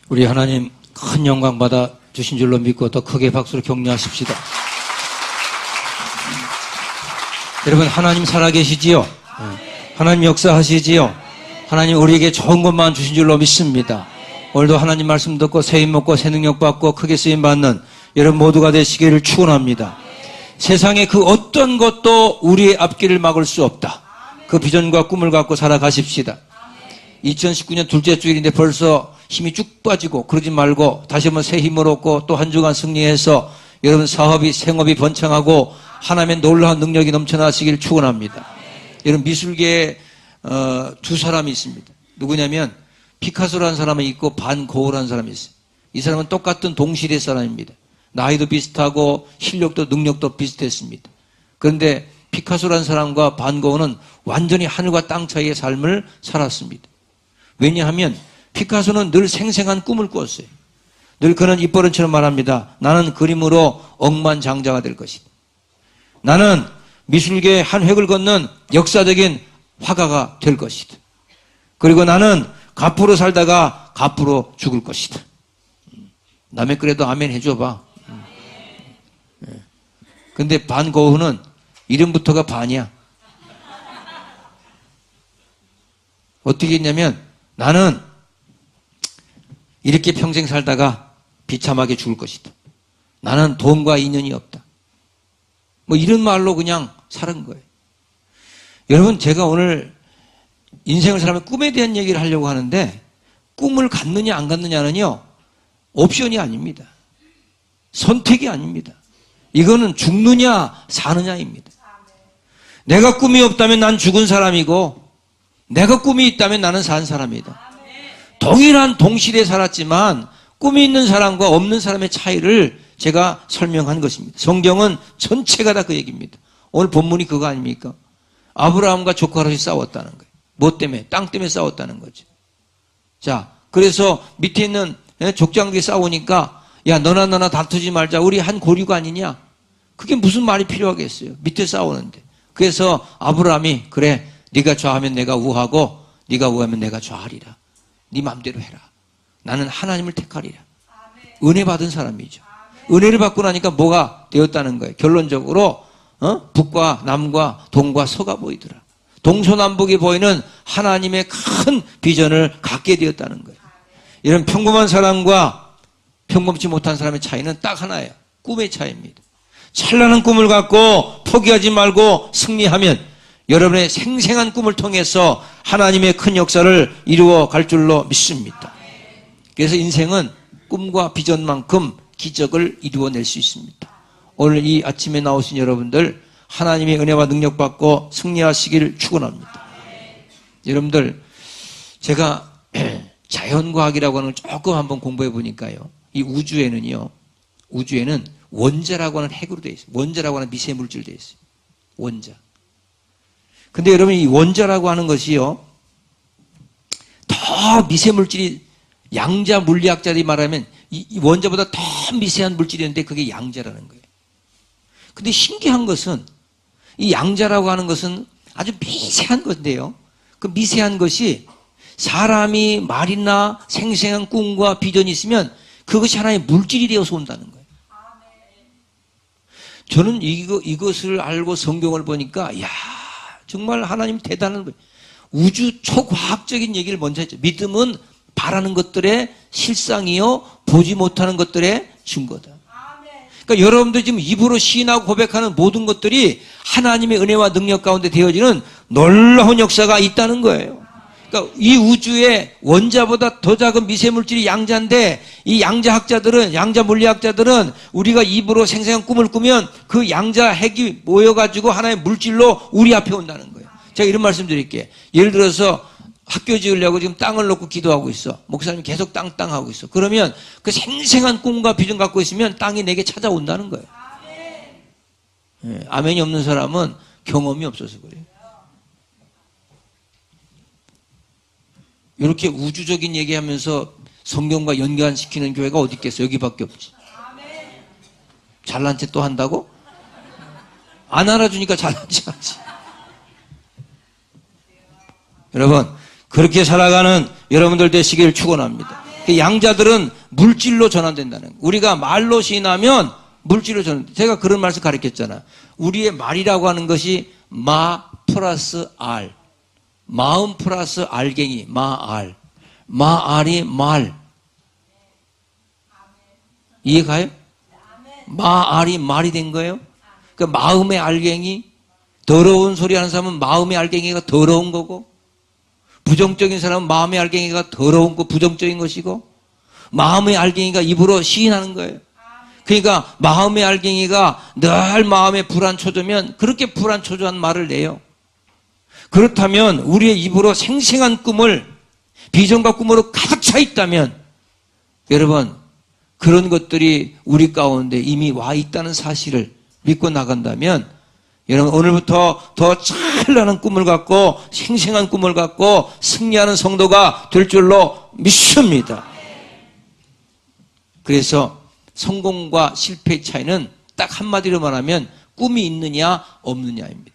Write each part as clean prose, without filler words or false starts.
우리 하나님 큰 영광 받아 주신 줄로 믿고 더 크게 박수로 격려하십시다. 여러분, 하나님 살아계시지요? 하나님 역사하시지요? 하나님 우리에게 좋은 것만 주신 줄로 믿습니다. 오늘도 하나님 말씀 듣고 새 힘 먹고 새 능력 받고 크게 쓰임 받는 여러분 모두가 되시기를 축원합니다. 세상에 그 어떤 것도 우리의 앞길을 막을 수 없다. 그 비전과 꿈을 갖고 살아가십시다. 2019년 둘째 주일인데 벌써 힘이 쭉 빠지고 그러지 말고 다시 한번 새 힘을 얻고 또 한 주간 승리해서 여러분 사업이 생업이 번창하고 하나님의 놀라운 능력이 넘쳐나시길 축원합니다. 여러분 미술계에 두 사람이 있습니다. 누구냐면 피카소라는 사람이 있고 반 고흐라는 사람이 있어요. 이 사람은 똑같은 동시대 사람입니다. 나이도 비슷하고 실력도 능력도 비슷했습니다. 그런데 피카소라는 사람과 반 고흐는 완전히 하늘과 땅 차이의 삶을 살았습니다. 왜냐하면 피카소는 늘 생생한 꿈을 꾸었어요. 늘 그는 입버릇처럼 말합니다. 나는 그림으로 억만장자가 될 것이다. 나는 미술계의 한 획을 걷는 역사적인 화가가 될 것이다. 그리고 나는 갑부로 살다가 갑부로 죽을 것이다. 남의 그래도 아멘 해줘봐. 근데 반 고흐는 이름부터가 반이야. 어떻게 했냐면 나는 이렇게 평생 살다가 비참하게 죽을 것이다. 나는 돈과 인연이 없다. 뭐 이런 말로 그냥 살은 거예요. 여러분, 제가 오늘 인생을 살아가면 꿈에 대한 얘기를 하려고 하는데 꿈을 갖느냐 안 갖느냐는요 옵션이 아닙니다. 선택이 아닙니다. 이거는 죽느냐 사느냐입니다. 내가 꿈이 없다면 난 죽은 사람이고 내가 꿈이 있다면 나는 산 사람이다. 동일한 동시대에 살았지만 꿈이 있는 사람과 없는 사람의 차이를 제가 설명한 것입니다. 성경은 전체가 다 그 얘기입니다. 오늘 본문이 그거 아닙니까? 아브라함과 조카 롯이 싸웠다는 거예요. 뭐 때문에? 땅 때문에 싸웠다는 거죠. 자, 그래서 밑에 있는 족장들이 싸우니까 야 너나 다투지 말자. 우리 한 고류가 아니냐? 그게 무슨 말이 필요하겠어요? 밑에 싸우는데. 그래서 아브라함이 그래 네가 좌하면 내가 우하고 네가 우하면 내가 좌하리라. 네 맘대로 해라. 나는 하나님을 택하리라. 은혜 받은 사람이죠. 은혜를 받고 나니까 뭐가 되었다는 거예요. 결론적으로 북과 남과 동과 서가 보이더라. 동서남북이 보이는 하나님의 큰 비전을 갖게 되었다는 거예요. 이런 평범한 사람과 평범치 못한 사람의 차이는 딱 하나예요. 꿈의 차이입니다. 찬란한 꿈을 갖고 포기하지 말고 승리하면 여러분의 생생한 꿈을 통해서 하나님의 큰 역사를 이루어 갈 줄로 믿습니다. 그래서 인생은 꿈과 비전만큼 기적을 이루어낼 수 있습니다. 오늘 이 아침에 나오신 여러분들 하나님의 은혜와 능력 받고 승리하시기를 축원합니다. 여러분들 제가 자연과학이라고 하는 걸 조금 한번 공부해 보니까요. 이 우주에는 원자라고 하는 핵으로 되어 있어요. 원자라고 하는 미세물질 되어 있어요. 원자. 근데 여러분 이 원자라고 하는 것이요. 더 미세물질이 양자 물리학자들이 말하면 이 원자보다 더 미세한 물질이 있는데 그게 양자라는 거예요. 근데 신기한 것은 이 양자라고 하는 것은 아주 미세한 건데요. 그 미세한 것이 사람이 말이나 생생한 꿈과 비전이 있으면 그것이 하나의 물질이 되어서 온다는 거예요. 저는 이것을 알고 성경을 보니까 야 정말 하나님 대단한 거예요. 우주 초과학적인 얘기를 먼저 했죠. 믿음은 바라는 것들의 실상이요 보지 못하는 것들의 증거다. 그러니까 여러분들 지금 입으로 시인하고 고백하는 모든 것들이 하나님의 은혜와 능력 가운데 되어지는 놀라운 역사가 있다는 거예요. 그러니까 이 우주에 원자보다 더 작은 미세물질이 양자인데 이 양자학자들은 양자 물리학자들은 우리가 입으로 생생한 꿈을 꾸면 그 양자 핵이 모여가지고 하나의 물질로 우리 앞에 온다는 거예요. 제가 이런 말씀 드릴게요. 예를 들어서 학교 지으려고 지금 땅을 놓고 기도하고 있어. 목사님이 계속 땅하고 있어. 그러면 그 생생한 꿈과 비전 갖고 있으면 땅이 내게 찾아온다는 거예요. 아멘이 없는 사람은 경험이 없어서 그래요. 이렇게 우주적인 얘기하면서 성경과 연관시키는 교회가 어디 있겠어? 여기밖에 없지. 잘난 체 또 한다고? 안 알아주니까 잘난 체 하지. 여러분 그렇게 살아가는 여러분들 되시길 축원합니다. 양자들은 물질로 전환된다는 거예요. 우리가 말로 시인하면 물질로 전환된다. 제가 그런 말씀 가르쳤잖아. 우리의 말이라고 하는 것이 마 플러스 알. 마음 플러스 알갱이, 마알. 마알이 말. 이해가요? 마알이 말이 된 거예요? 그 마음의 알갱이, 더러운 소리 하는 사람은 마음의 알갱이가 더러운 거고, 부정적인 사람은 마음의 알갱이가 더러운 거, 부정적인 것이고, 마음의 알갱이가 입으로 시인하는 거예요. 그러니까 마음의 알갱이가 늘 마음에 불안초조면 그렇게 불안초조한 말을 내요. 그렇다면 우리의 입으로 생생한 꿈을, 비전과 꿈으로 가득 차 있다면, 여러분, 그런 것들이 우리 가운데 이미 와 있다는 사실을 믿고 나간다면, 여러분, 오늘부터 더 찬란한 꿈을 갖고 생생한 꿈을 갖고 승리하는 성도가 될 줄로 믿습니다. 그래서 성공과 실패의 차이는 딱 한마디로 말하면 꿈이 있느냐 없느냐입니다.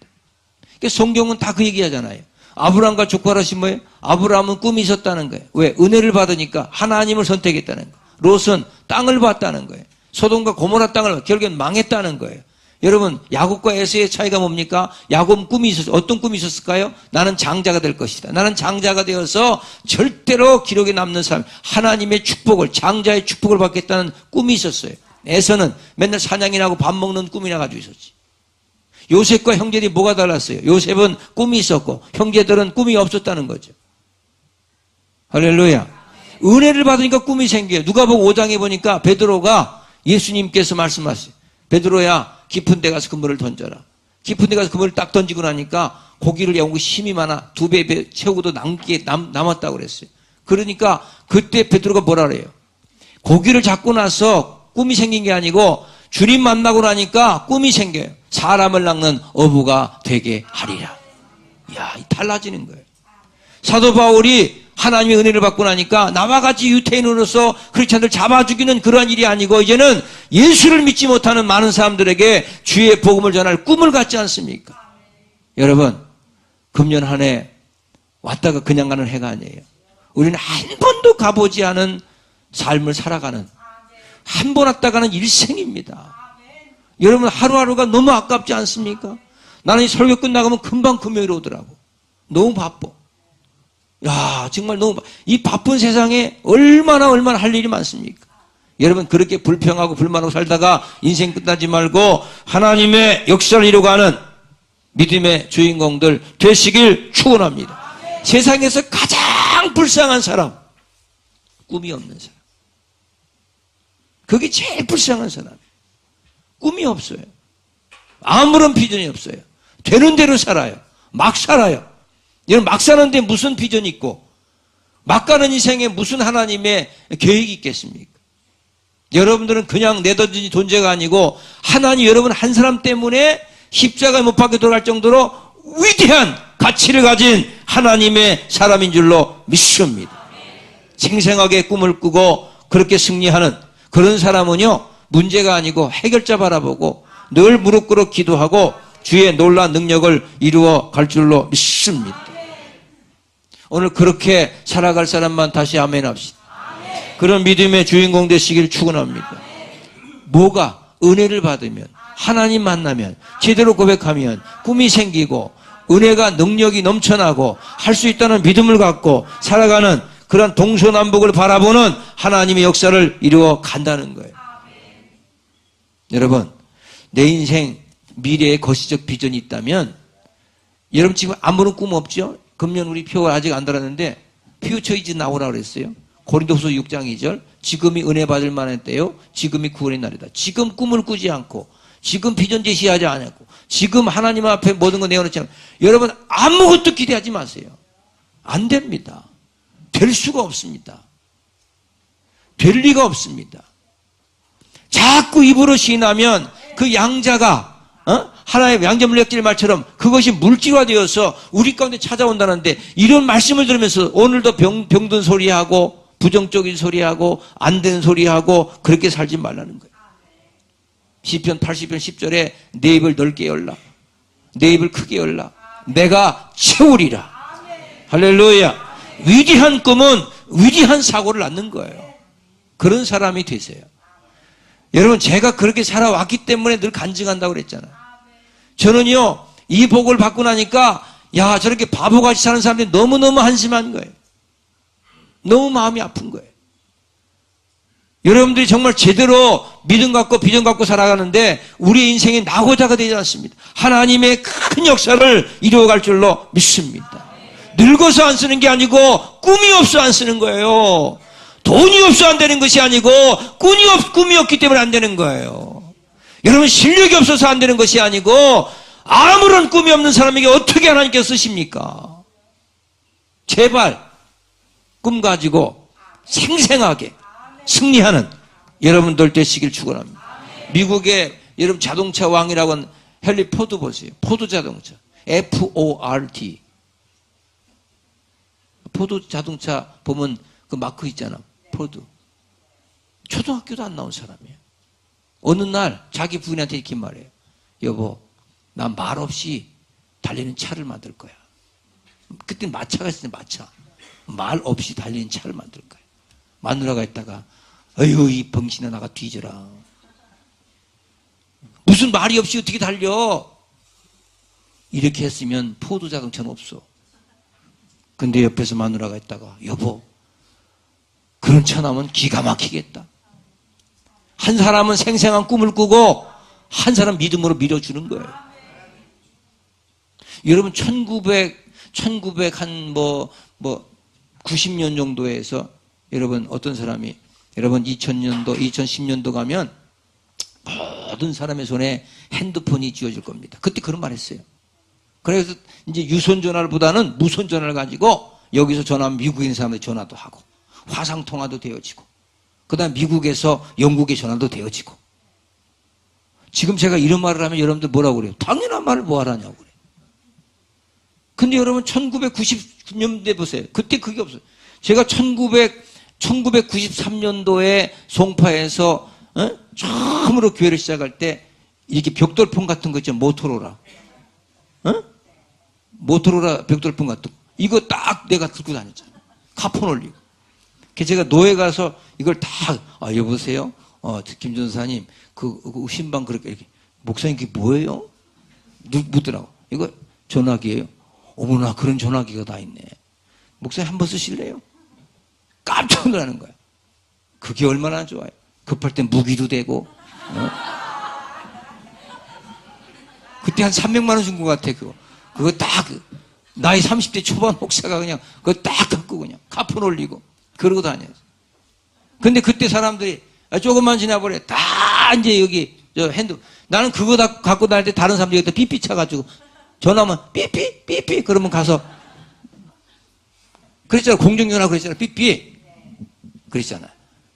그러니까 성경은 다 그 얘기하잖아요. 아브라함과 조카라시 뭐예요? 아브라함은 꿈이 있었다는 거예요. 왜? 은혜를 받으니까 하나님을 선택했다는 거예요. 롯은 땅을 봤다는 거예요. 소돔과 고모라 땅을 결국엔 망했다는 거예요. 여러분, 야곱과 에서의 차이가 뭡니까? 야곱은 꿈이 있었어요. 어떤 꿈이 있었을까요? 나는 장자가 될 것이다. 나는 장자가 되어서 절대로 기록에 남는 사람, 하나님의 축복을, 장자의 축복을 받겠다는 꿈이 있었어요. 에서는 맨날 사냥이나 하고 밥 먹는 꿈이나 가지고 있었지. 요셉과 형제들이 뭐가 달랐어요? 요셉은 꿈이 있었고 형제들은 꿈이 없었다는 거죠. 할렐루야. 은혜를 받으니까 꿈이 생겨요. 누가복음 5장에 보니까 베드로가 예수님께서 말씀하세요. 베드로야, 깊은 데 가서 그물을 던져라. 깊은 데 가서 그물을 딱 던지고 나니까 고기를 야온 게 힘이 많아. 2배 채우고도 남았다고 그랬어요. 그러니까 그때 베드로가 뭐라 그래요? 고기를 잡고 나서 꿈이 생긴 게 아니고 주님 만나고 나니까 꿈이 생겨요. 사람을 낚는 어부가 되게 하리라. 이야, 달라지는 거예요. 사도 바울이 하나님의 은혜를 받고 나니까 나와 같이 유태인으로서 크리스찬들 잡아 죽이는 그러한 일이 아니고 이제는 예수를 믿지 못하는 많은 사람들에게 주의 복음을 전할 꿈을 갖지 않습니까? 여러분, 금년 한 해 왔다가 그냥 가는 해가 아니에요. 우리는 한 번도 가보지 않은 삶을 살아가는, 한 번 왔다가는 일생입니다. 여러분, 하루하루가 너무 아깝지 않습니까? 나는 이 설교 끝나가면 금방 금요일 오더라고. 너무 바빠. 야, 정말 너무, 이 바쁜 세상에 얼마나 할 일이 많습니까? 여러분, 그렇게 불평하고 불만하고 살다가 인생 끝나지 말고 하나님의 역사를 이루어가는 믿음의 주인공들 되시길 축원합니다. 세상에서 가장 불쌍한 사람, 꿈이 없는 사람. 그게 제일 불쌍한 사람. 꿈이 없어요. 아무런 비전이 없어요. 되는 대로 살아요. 막 살아요. 여러분, 막 사는데 무슨 비전이 있고 막 가는 인생에 무슨 하나님의 계획이 있겠습니까? 여러분들은 그냥 내던진 존재가 아니고 하나님 여러분 한 사람 때문에 십자가에 못 박혀 돌아갈 정도로 위대한 가치를 가진 하나님의 사람인 줄로 믿습니다. 생생하게 꿈을 꾸고 그렇게 승리하는 그런 사람은요, 문제가 아니고 해결자 바라보고 늘 무릎 꿇어 기도하고 주의 놀라운 능력을 이루어 갈 줄로 믿습니다. 오늘 그렇게 살아갈 사람만 다시 아멘 합시다. 그런 믿음의 주인공 되시길 축원합니다. 뭐가? 은혜를 받으면, 하나님 만나면, 제대로 고백하면 꿈이 생기고 은혜가 능력이 넘쳐나고 할 수 있다는 믿음을 갖고 살아가는 그런 동서남북을 바라보는 하나님의 역사를 이루어 간다는 거예요. 여러분, 내 인생 미래의 거시적 비전이 있다면, 여러분 지금 아무런 꿈 없죠? 금년 우리 표가 아직 안 달았는데 퓨처 이즈 나오라고 그랬어요. 고린도후서 6장 2절, 지금이 은혜 받을 만한 때요, 지금이 구원의 날이다. 지금 꿈을 꾸지 않고, 지금 비전 제시하지 않고, 지금 하나님 앞에 모든 거 내어놓지 않고, 여러분 아무것도 기대하지 마세요. 안 됩니다. 될 수가 없습니다. 될 리가 없습니다. 자꾸 입으로 시인하면 그 양자가 하나의 양자물리학자의 말처럼 그것이 물질화되어서 우리 가운데 찾아온다는데, 이런 말씀을 들으면서 오늘도 병든 소리하고 부정적인 소리하고 안 되는 소리하고 그렇게 살지 말라는 거예요. 시편 80편 10절에 내 입을 넓게 열라, 내 입을 크게 열라, 내가 채우리라. 할렐루야. 위대한 꿈은 위대한 사고를 낳는 거예요. 그런 사람이 되세요. 여러분, 제가 그렇게 살아왔기 때문에 늘 간증한다고 그랬잖아요. 저는요, 이 복을 받고 나니까, 야, 저렇게 바보같이 사는 사람들이 너무너무 한심한 거예요. 너무 마음이 아픈 거예요. 여러분들이 정말 제대로 믿음 갖고 비전 갖고 살아가는데 우리 인생이 낙오자가 되지 않습니다. 하나님의 큰 역사를 이루어갈 줄로 믿습니다. 늙어서 안 쓰는 게 아니고 꿈이 없어 안 쓰는 거예요. 돈이 없어 안 되는 것이 아니고 꿈이 없기 때문에 안 되는 거예요. 여러분, 실력이 없어서 안 되는 것이 아니고 아무런 꿈이 없는 사람에게 어떻게 하나님께서 쓰십니까? 제발 꿈 가지고 생생하게 승리하는 여러분들 되시길 축원합니다. 미국의 여러분 자동차 왕이라고 하는 헨리 포드 보세요. 포드 자동차. F-O-R-D. 포드 자동차 보면 그 마크 있잖아. 포드. 초등학교도 안 나온 사람이에요. 어느 날 자기 부인한테 이렇게 말해요. 여보, 난 말 없이 달리는 차를 만들 거야. 그때 마차가 있을 때 마차. 말 없이 달리는 차를 만들 거야. 마누라가 있다가 어휴, 이 병신아, 나가 뒤져라. 무슨 말이 없이 어떻게 달려? 이렇게 했으면 포드 자동차는 없어. 근데 옆에서 마누라가 있다가 여보, 그런 차 나오면 기가 막히겠다. 한 사람은 생생한 꿈을 꾸고 한 사람 믿음으로 밀어주는 거예요. 여러분, 1900 한 90년 정도에서 여러분 어떤 사람이 여러분 2000년도, 2010년도 가면 모든 사람의 손에 핸드폰이 쥐어질 겁니다. 그때 그런 말 했어요. 그래서 이제 유선 전화보다는 무선 전화를 가지고 여기서 전화하면 미국에 있는 사람들 전화도 하고 화상 통화도 되어지고 그다음 미국에서 영국에 전화도 되어지고 지금 제가 이런 말을 하면 여러분들 뭐라고 그래요? 당연한 말을 뭐 하라냐고 그래요. 근데 여러분 1990년대 보세요. 그때 그게 없어요. 제가 1993년도에 송파에서 처음으로 교회를 시작할 때 이렇게 벽돌폰 같은 거 있죠. 모토로라. 모토로라 벽돌폰 같은 거. 이거 딱 내가 들고 다녔잖아. 카폰 올리고. 제가 노예 가서 이걸 다, 여보세요? 김 전사님, 그 신방 그렇게 이렇게. 목사님 그게 뭐예요? 묻더라고. 이거 전화기예요. 어머나, 그런 전화기가 다 있네. 목사님 한번 쓰실래요? 깜짝 놀라는 거야. 그게 얼마나 좋아요. 급할 땐 무기도 되고. 그때 한 300만 원 준 것 같아, 그거. 그거 딱, 나이 30대 초반 목사가 그냥, 그거 딱 갖고 그냥, 카폰 올리고, 그러고 다녔어. 근데 그때 사람들이, 조금만 지나버려. 다 이제 여기, 나는 그거 다 갖고 다닐 때 다른 사람들이 또 삐삐 차가지고, 전화하면 삐삐, 삐삐, 그러면 가서, 그랬잖아. 공중전화 그랬잖아. 삐삐. 그랬잖아.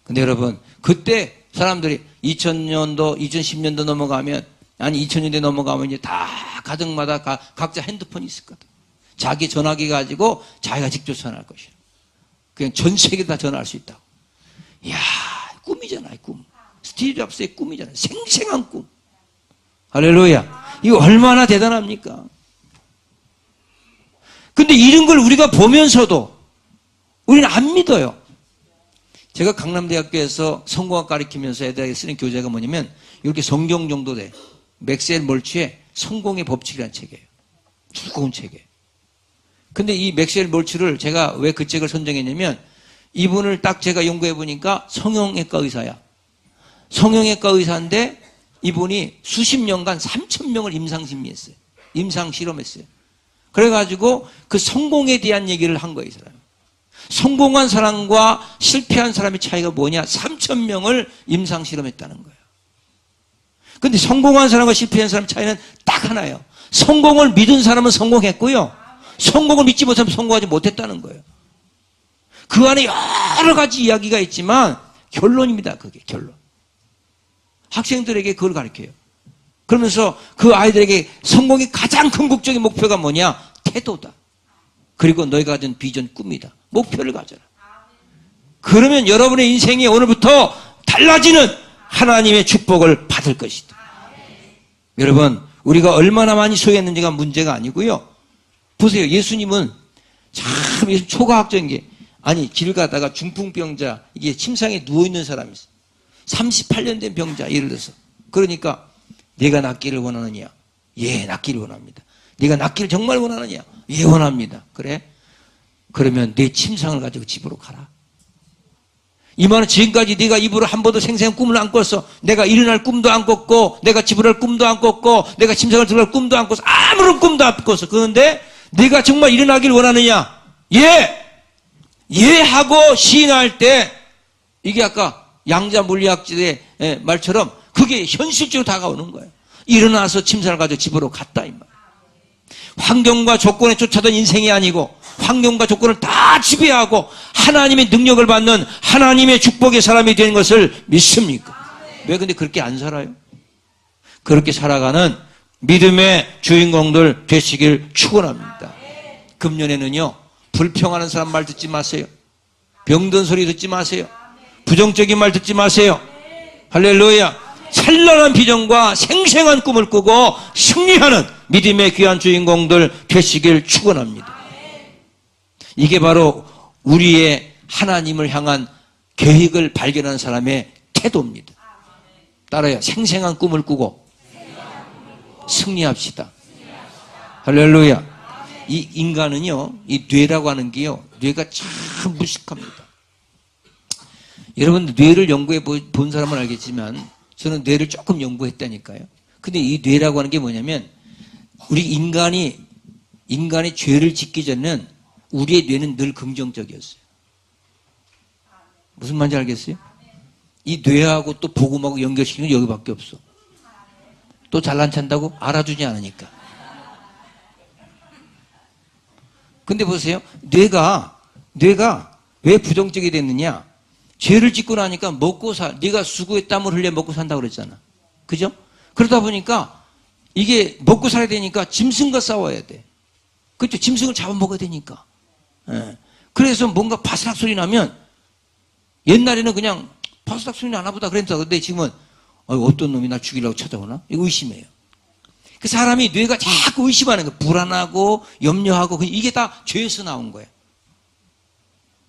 근데 여러분, 그때 사람들이 2000년도, 2010년도 넘어가면, 아니 2000년대 넘어가면 이제 다 가정마다 각자 핸드폰이 있을 거다. 자기 전화기 가지고 자기가 직접 전화할 것이야. 그냥 전 세계 다 전화할 수 있다고. 이야, 꿈이잖아요, 꿈. 스티브 잡스의 꿈이잖아요. 생생한 꿈. 할렐루야. 이거 얼마나 대단합니까? 근데 이런 걸 우리가 보면서도 우리는 안 믿어요. 제가 강남대학교에서 성공학 가르치면서 애들에게 쓰는 교재가 뭐냐면 이렇게 성경 정도 돼. 맥스웰 몰츠의 성공의 법칙이라는 책이에요. 두꺼운 책이에요. 근데 이 맥스웰 몰츠를 제가 왜 그 책을 선정했냐면 이분을 딱 제가 연구해 보니까 성형외과 의사야. 성형외과 의사인데 이분이 수십 년간 3,000명을 임상심리했어요. 임상실험했어요. 그래가지고 그 성공에 대한 얘기를 한 거예요, 이 사람이. 성공한 사람과 실패한 사람의 차이가 뭐냐? 3,000명을 임상실험했다는 거예요. 근데 성공한 사람과 실패한 사람 차이는 딱 하나예요. 성공을 믿은 사람은 성공했고요. 성공을 믿지 못하면 성공하지 못했다는 거예요. 그 안에 여러 가지 이야기가 있지만 결론입니다. 그게 결론. 학생들에게 그걸 가르쳐요. 그러면서 그 아이들에게 성공의 가장 궁극적인 목표가 뭐냐? 태도다. 그리고 너희가 가진 비전, 꿈이다. 목표를 가져라. 그러면 여러분의 인생이 오늘부터 달라지는 하나님의 축복을 받을 것이다. 여러분, 우리가 얼마나 많이 소유했는지가 문제가 아니고요. 보세요. 예수님은 참 초과학적인 게 아니, 길 가다가 중풍병자, 이게 침상에 누워있는 사람이 있어. 38년 된 병자, 예를 들어서. 그러니까, 내가 낫기를 원하느냐? 예, 낫기를 원합니다. 네가 낫기를 정말 원하느냐? 예, 원합니다. 그래? 그러면 내 침상을 가지고 집으로 가라. 이만은 지금까지 네가 입으로 한 번도 생생한 꿈을 안 꿨어. 내가 일어날 꿈도 안 꿨고, 내가 집을 할 꿈도 안 꿨고, 내가 침상을 들어갈 꿈도 안 꿨어. 아무런 꿈도 안 꿨어. 그런데 네가 정말 일어나길 원하느냐? 예! 예! 하고 시인할 때, 이게 아까 양자 물리학자의 말처럼 그게 현실적으로 다가오는 거예요. 일어나서 침상을 가지고 집으로 갔다, 이 말. 환경과 조건에 쫓아던 인생이 아니고, 환경과 조건을 다 지배하고 하나님의 능력을 받는 하나님의 축복의 사람이 되는 것을 믿습니까? 왜 근데 그렇게 안 살아요? 그렇게 살아가는 믿음의 주인공들 되시길 축원합니다. 금년에는요, 불평하는 사람 말 듣지 마세요. 병든 소리 듣지 마세요. 부정적인 말 듣지 마세요. 할렐루야. 찬란한 비전과 생생한 꿈을 꾸고 승리하는 믿음의 귀한 주인공들 되시길 축원합니다. 이게 바로 우리의 하나님을 향한 계획을 발견한 사람의 태도입니다. 따라요. 생생한 꿈을 꾸고 승리합시다. 할렐루야. 이 인간은요, 이 뇌라고 하는 게요, 뇌가 참 무식합니다. 여러분, 뇌를 연구해 본 사람은 알겠지만 저는 뇌를 조금 연구했다니까요. 근데 이 뇌라고 하는 게 뭐냐면, 우리 인간이 죄를 짓기 전에는 우리의 뇌는 늘 긍정적이었어요. 무슨 말인지 알겠어요? 이 뇌하고 또 복음하고 연결시키는 게 여기밖에 없어. 또 잘난 찬다고? 알아주지 않으니까. 근데 보세요. 뇌가 왜 부정적이 됐느냐? 죄를 짓고 나니까 네가 수고의 땀을 흘려 먹고 산다고 그랬잖아. 그죠? 그러다 보니까 이게 먹고 살아야 되니까 짐승과 싸워야 돼. 그렇죠? 짐승을 잡아먹어야 되니까. 예. 그래서 뭔가 바스락 소리 나면, 옛날에는 그냥 바스락 소리 나나 보다 그랬다. 근데 지금은 어떤 놈이 날 죽이려고 찾아오나? 이거 의심해요. 그 사람이 뇌가 자꾸 의심하는 거예요. 불안하고 염려하고, 이게 다 죄에서 나온 거예요.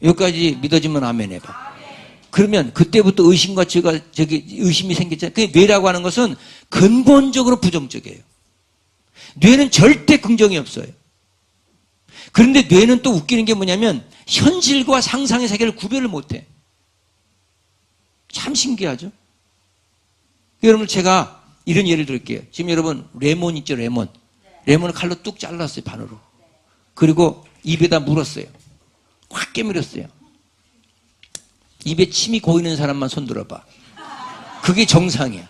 여기까지 믿어지면 아멘 해봐. 그러면 그때부터 의심과 의심이 생겼잖아요. 그 뇌라고 하는 것은 근본적으로 부정적이에요. 뇌는 절대 긍정이 없어요. 그런데 뇌는 또 웃기는 게 뭐냐면 현실과 상상의 세계를 구별을 못해. 참 신기하죠? 여러분, 제가 이런 예를 들게요. 지금 여러분 레몬 있죠, 레몬. 레몬을 칼로 뚝 잘랐어요, 반으로. 그리고 입에다 물었어요. 확 깨물었어요. 입에 침이 고이는 사람만 손 들어봐. 그게 정상이야.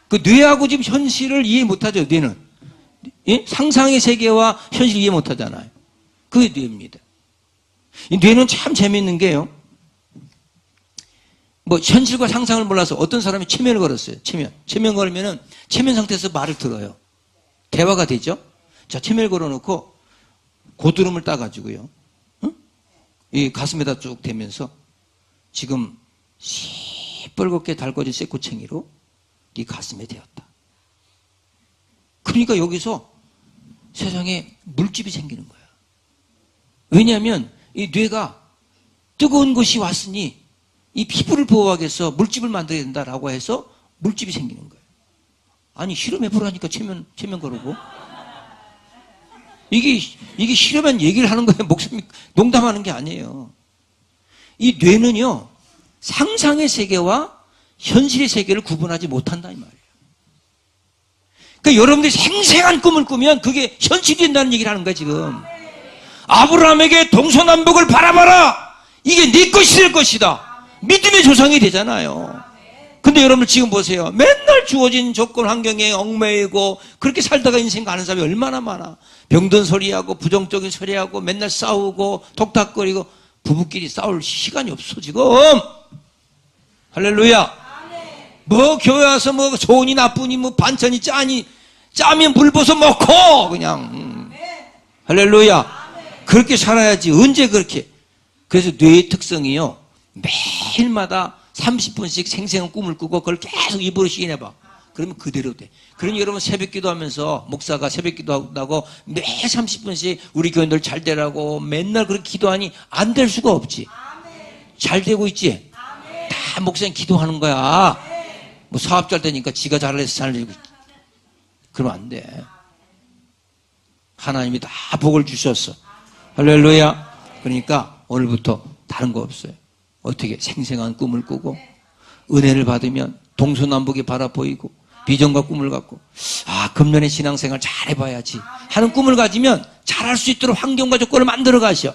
그 뇌하고 지금 현실을 이해 못하죠, 뇌는. 예? 상상의 세계와 현실 이해 못하잖아요. 그게 뇌입니다. 이 뇌는 참 재미있는 게요. 현실과 상상을 몰라서 어떤 사람이 체면을 걸었어요. 체면 걸으면은 체면 상태에서 말을 들어요. 대화가 되죠. 자, 체면을 걸어놓고 고드름을 따가지고요. 응? 이 가슴에다 쭉 대면서 지금 시뻘겋게 달궈진 쇠꼬챙이로 네 가슴에 대었다. 그러니까 여기서 세상에 물집이 생기는 거야. 왜냐하면 이 뇌가 뜨거운 것이 왔으니 이 피부를 보호하기 위해서 물집을 만들어야 된다라고 해서 물집이 생기는 거예요. 아니, 실험해보라니까 체면 거르고. 이게 실험한 얘기를 하는 거예요. 목숨이 농담하는 게 아니에요. 이 뇌는요, 상상의 세계와 현실의 세계를 구분하지 못한다, 이 말이에요. 그러니까 여러분들이 생생한 꿈을 꾸면 그게 현실이 된다는 얘기를 하는 거예요, 지금. 아브라함에게 동서남북을 바라봐라! 이게 네 것이 될 것이다. 믿음의 조상이 되잖아요. 근데 여러분 지금 보세요. 맨날 주어진 조건 환경에 얽매이고 그렇게 살다가 인생 가는 사람이 얼마나 많아. 병든 소리하고 부정적인 소리하고 맨날 싸우고 톡탁거리고 부부끼리 싸울 시간이 없어 지금. 할렐루야. 뭐 교회 와서 뭐 좋으니 나쁘니 뭐 반찬이 짜면 물 부어서 먹고 그냥 할렐루야. 그렇게 살아야지. 언제 그렇게. 그래서 뇌의 특성이요, 매일마다 30분씩 생생한 꿈을 꾸고 그걸 계속 입으로 시인해봐. 그러면 그대로 돼. 그러니 여러분 새벽 기도하면서 목사가 새벽 기도한다고 매 30분씩 우리 교인들 잘 되라고 맨날 그렇게 기도하니 안 될 수가 없지. 잘 되고 있지? 다 목사님 기도하는 거야. 뭐 사업 잘 되니까 지가 잘해서 살리고 있지. 그러면 안 돼. 하나님이 다 복을 주셨어. 할렐루야. 그러니까 오늘부터 다른 거 없어요. 어떻게 생생한 꿈을 꾸고 은혜를 받으면 동서남북이 바라 보이고 비전과 꿈을 갖고 금년에 신앙생활 잘 해봐야지 하는 꿈을 가지면 잘할 수 있도록 환경과 조건을 만들어 가셔.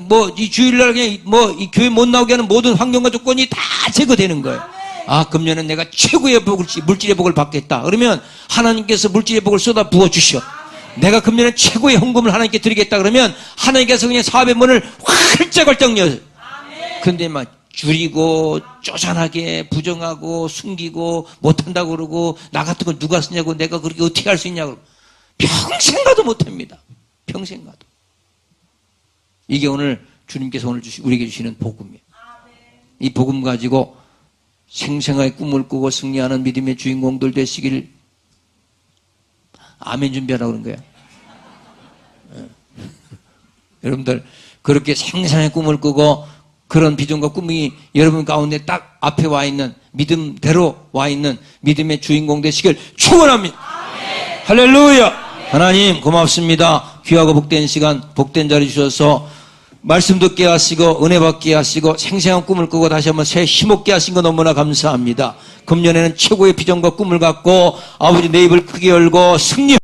뭐 이 주일날 그냥 뭐 이 교회 못 나오게 하는 모든 환경과 조건이 다 제거되는 거예요. 금년엔 내가 최고의 복을, 물질의 복을 받겠다. 그러면 하나님께서 물질의 복을 쏟아 부어 주셔. 내가 금년에 최고의 헌금을 하나님께 드리겠다. 그러면 하나님께서 그냥 사업의 문을 활짝활짝 여세요. 근데 막 줄이고 쪼잔하게 부정하고 숨기고 못한다고 그러고 나 같은 걸 누가 쓰냐고 내가 그렇게 어떻게 할 수 있냐고 평생 가도 못합니다. 평생 가도. 이게 오늘 주님께서 오늘 우리에게 주시는 복음이에요. 이 복음 가지고 생생하게 꿈을 꾸고 승리하는 믿음의 주인공들 되시길. 아멘 준비하라고 그런 거야. 여러분들 그렇게 생생하게 꿈을 꾸고 그런 비전과 꿈이 여러분 가운데 딱 앞에 와 있는 믿음대로 와 있는 믿음의 주인공 되시길 축원합니다. 할렐루야. 하나님 고맙습니다. 귀하고 복된 시간 복된 자리 주셔서 말씀 듣게 하시고 은혜 받게 하시고 생생한 꿈을 꾸고 다시 한번 새 힘없게 하신 거 너무나 감사합니다. 금년에는 최고의 비전과 꿈을 갖고 아버지 내 입을 크게 열고 승리하는